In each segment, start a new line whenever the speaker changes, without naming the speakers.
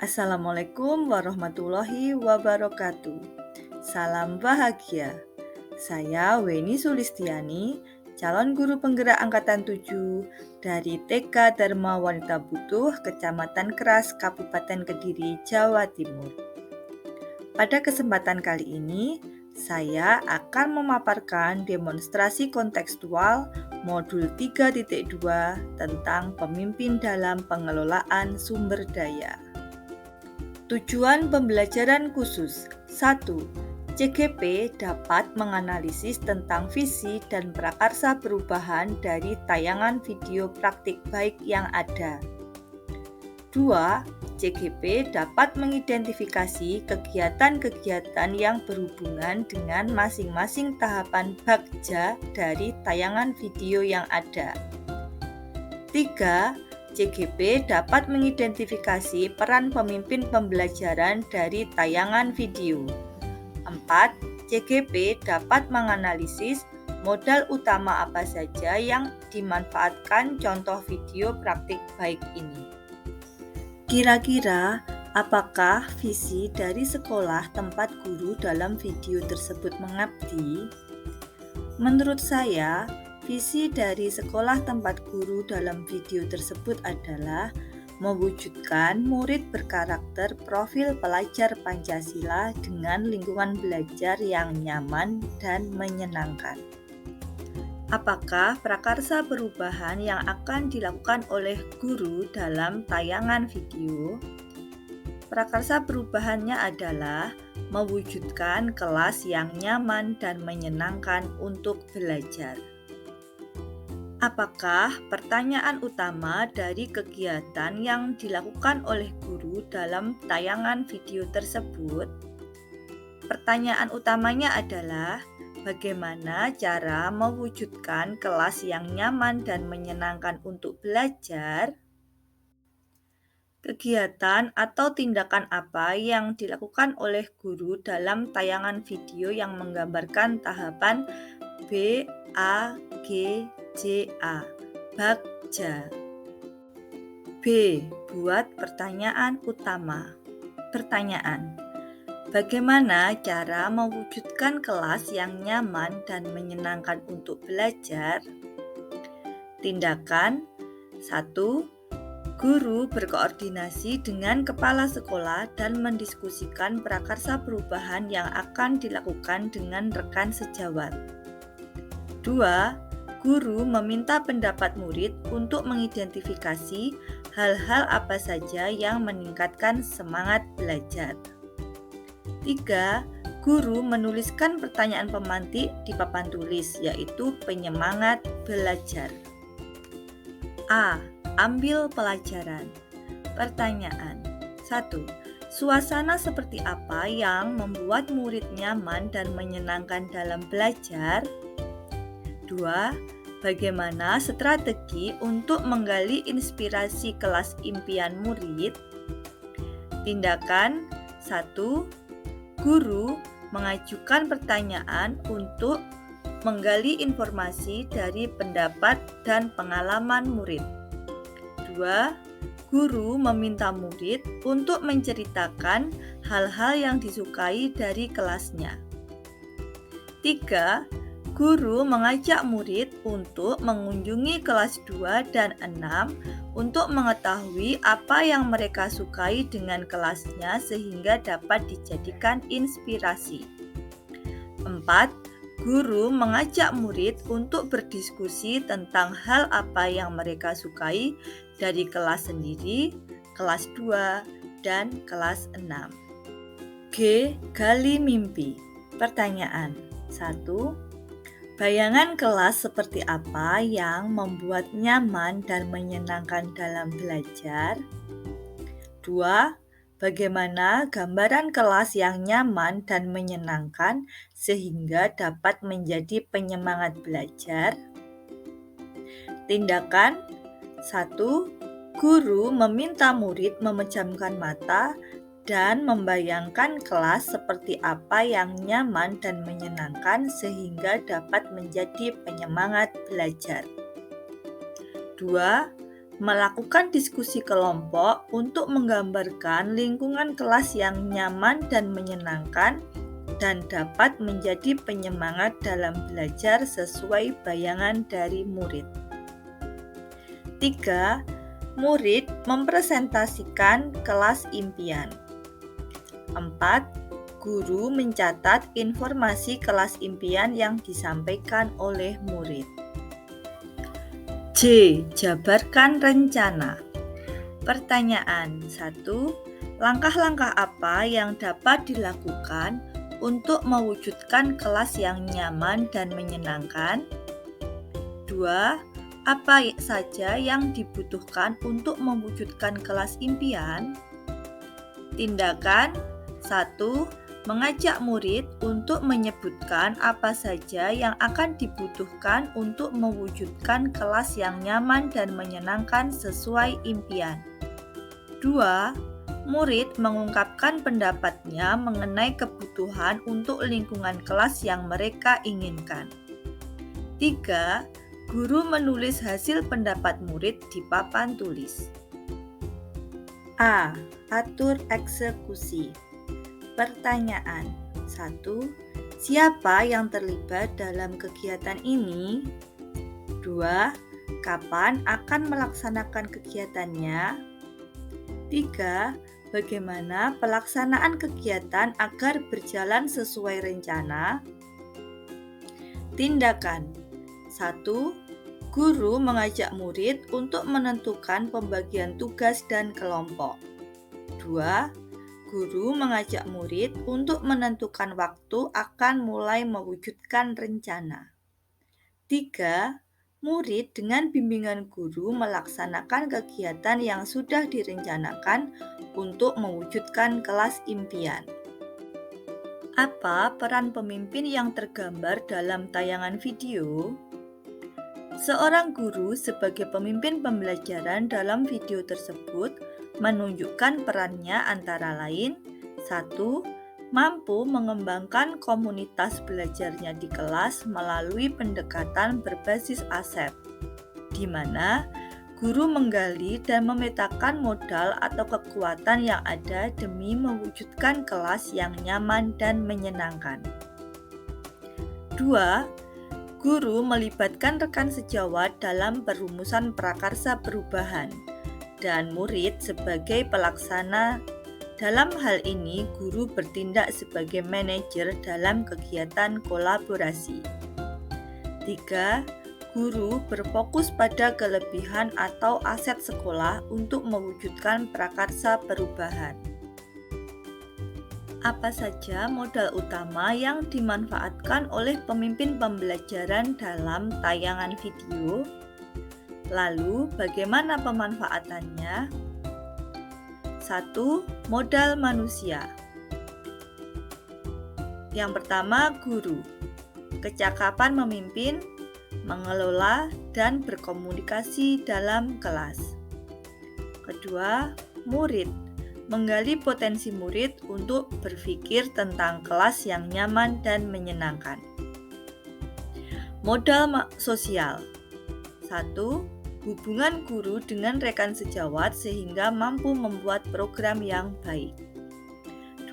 Assalamualaikum warahmatullahi wabarakatuh. Salam bahagia. Saya Weni Sulistiani, calon guru penggerak angkatan 7 dari TK Dharma Wanita Butuh, Kecamatan Keras, Kabupaten Kediri, Jawa Timur. Pada kesempatan kali ini, saya akan memaparkan demonstrasi kontekstual modul 3.2 tentang pemimpin dalam pengelolaan sumber daya. Tujuan pembelajaran khusus 1. CGP dapat menganalisis tentang visi dan prakarsa perubahan dari tayangan video praktik baik yang ada. 2. CGP dapat mengidentifikasi kegiatan-kegiatan yang berhubungan dengan masing-masing tahapan bagja dari tayangan video yang ada. 3. CGP dapat mengidentifikasi peran pemimpin pembelajaran dari tayangan video. 4. CGP dapat menganalisis modal utama apa saja yang dimanfaatkan contoh video praktik baik ini. Kira-kira apakah visi dari sekolah tempat guru dalam video tersebut mengabdi? Menurut saya, visi dari sekolah tempat guru dalam video tersebut adalah mewujudkan murid berkarakter profil pelajar Pancasila dengan lingkungan belajar yang nyaman dan menyenangkan. Apakah prakarsa perubahan yang akan dilakukan oleh guru dalam tayangan video? Prakarsa perubahannya adalah mewujudkan kelas yang nyaman dan menyenangkan untuk belajar. Apakah pertanyaan utama dari kegiatan yang dilakukan oleh guru dalam tayangan video tersebut? Pertanyaan utamanya adalah bagaimana cara mewujudkan kelas yang nyaman dan menyenangkan untuk belajar? Kegiatan atau tindakan apa yang dilakukan oleh guru dalam tayangan video yang menggambarkan tahapan B, A, G, J, A, bagja. B. Buat pertanyaan utama. Pertanyaan: bagaimana cara mewujudkan kelas yang nyaman dan menyenangkan untuk belajar? Tindakan 1. Guru berkoordinasi dengan kepala sekolah dan mendiskusikan prakarsa perubahan yang akan dilakukan dengan rekan sejawat. 2. Guru meminta pendapat murid untuk mengidentifikasi hal-hal apa saja yang meningkatkan semangat belajar. 3. Guru menuliskan pertanyaan pemantik di papan tulis, yaitu penyemangat belajar. A. Ambil pelajaran. Pertanyaan 1. Suasana seperti apa yang membuat murid nyaman dan menyenangkan dalam belajar? 2. Bagaimana strategi untuk menggali inspirasi kelas impian murid? Tindakan 1. Guru mengajukan pertanyaan untuk menggali informasi dari pendapat dan pengalaman murid. 2. Guru meminta murid untuk menceritakan hal-hal yang disukai dari kelasnya. 3. Guru mengajak murid untuk mengunjungi kelas 2 dan 6 untuk mengetahui apa yang mereka sukai dengan kelasnya sehingga dapat dijadikan inspirasi. 4. Guru mengajak murid untuk berdiskusi tentang hal apa yang mereka sukai dari kelas sendiri, kelas 2, dan kelas 6. G. Gali mimpi. Pertanyaan 1. Bayangan kelas seperti apa yang membuat nyaman dan menyenangkan dalam belajar? 2. Bagaimana gambaran kelas yang nyaman dan menyenangkan sehingga dapat menjadi penyemangat belajar? Tindakan 1. Guru meminta murid memejamkan mata dan membayangkan kelas seperti apa yang nyaman dan menyenangkan sehingga dapat menjadi penyemangat belajar. 2. Melakukan diskusi kelompok untuk menggambarkan lingkungan kelas yang nyaman dan menyenangkan dan dapat menjadi penyemangat dalam belajar sesuai bayangan dari murid. 3. Murid mempresentasikan kelas impian. 4. Guru mencatat informasi kelas impian yang disampaikan oleh murid. J. Jabarkan rencana. Pertanyaan 1. Langkah-langkah apa yang dapat dilakukan untuk mewujudkan kelas yang nyaman dan menyenangkan? 2. Apa saja yang dibutuhkan untuk mewujudkan kelas impian? Tindakan 1. Mengajak murid untuk menyebutkan apa saja yang akan dibutuhkan untuk mewujudkan kelas yang nyaman dan menyenangkan sesuai impian. 2. Murid mengungkapkan pendapatnya mengenai kebutuhan untuk lingkungan kelas yang mereka inginkan. 3. Guru menulis hasil pendapat murid di papan tulis. A. Atur eksekusi. Pertanyaan 1. Siapa yang terlibat dalam kegiatan ini? 2. Kapan akan melaksanakan kegiatannya? 3. Bagaimana pelaksanaan kegiatan agar berjalan sesuai rencana? Tindakan 1. Guru mengajak murid untuk menentukan pembagian tugas dan kelompok. 2. Guru mengajak murid untuk menentukan waktu akan mulai mewujudkan rencana. 3. Murid dengan bimbingan guru melaksanakan kegiatan yang sudah direncanakan untuk mewujudkan kelas impian. Apa peran pemimpin yang tergambar dalam tayangan video? Seorang guru sebagai pemimpin pembelajaran dalam video tersebut menunjukkan perannya antara lain 1. Mampu mengembangkan komunitas belajarnya di kelas melalui pendekatan berbasis aset, di mana guru menggali dan memetakan modal atau kekuatan yang ada demi mewujudkan kelas yang nyaman dan menyenangkan. 2. Guru melibatkan rekan sejawat dalam perumusan prakarsa perubahan dan murid sebagai pelaksana. Dalam hal ini, guru bertindak sebagai manajer dalam kegiatan kolaborasi. 3. Guru berfokus pada kelebihan atau aset sekolah untuk mewujudkan prakarsa perubahan. Apa saja modal utama yang dimanfaatkan oleh pemimpin pembelajaran dalam tayangan video? Lalu, bagaimana pemanfaatannya? 1. Modal manusia. Yang pertama, guru. Kecakapan memimpin, mengelola, dan berkomunikasi dalam kelas. Kedua, murid. Menggali potensi murid untuk berpikir tentang kelas yang nyaman dan menyenangkan. Modal sosial. 1. Hubungan guru dengan rekan sejawat sehingga mampu membuat program yang baik.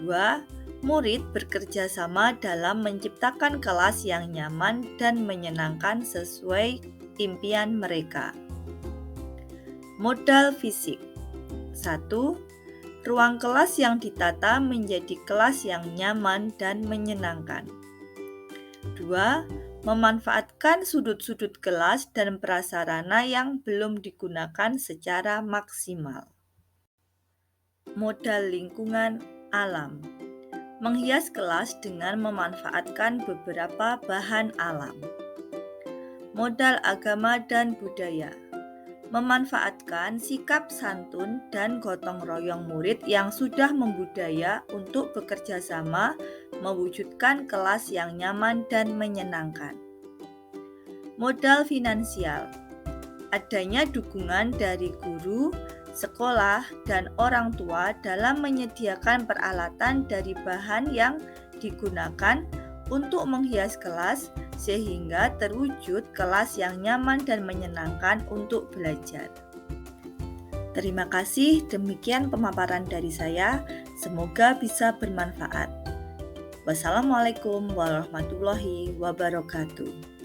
2. Murid bekerja sama dalam menciptakan kelas yang nyaman dan menyenangkan sesuai impian mereka. Modal fisik. 1. Ruang kelas yang ditata menjadi kelas yang nyaman dan menyenangkan. 2. Memanfaatkan sudut-sudut kelas dan prasarana yang belum digunakan secara maksimal. Modal lingkungan alam. Menghias kelas dengan memanfaatkan beberapa bahan alam. Modal agama dan budaya. Memanfaatkan sikap santun dan gotong royong murid yang sudah membudaya untuk bekerja sama mewujudkan kelas yang nyaman dan menyenangkan. Modal finansial. Adanya dukungan dari guru, sekolah, dan orang tua dalam menyediakan peralatan dari bahan yang digunakan untuk menghias kelas sehingga terwujud kelas yang nyaman dan menyenangkan untuk belajar. Terima kasih, demikian pemaparan dari saya. Semoga bisa bermanfaat. Wassalamualaikum warahmatullahi wabarakatuh.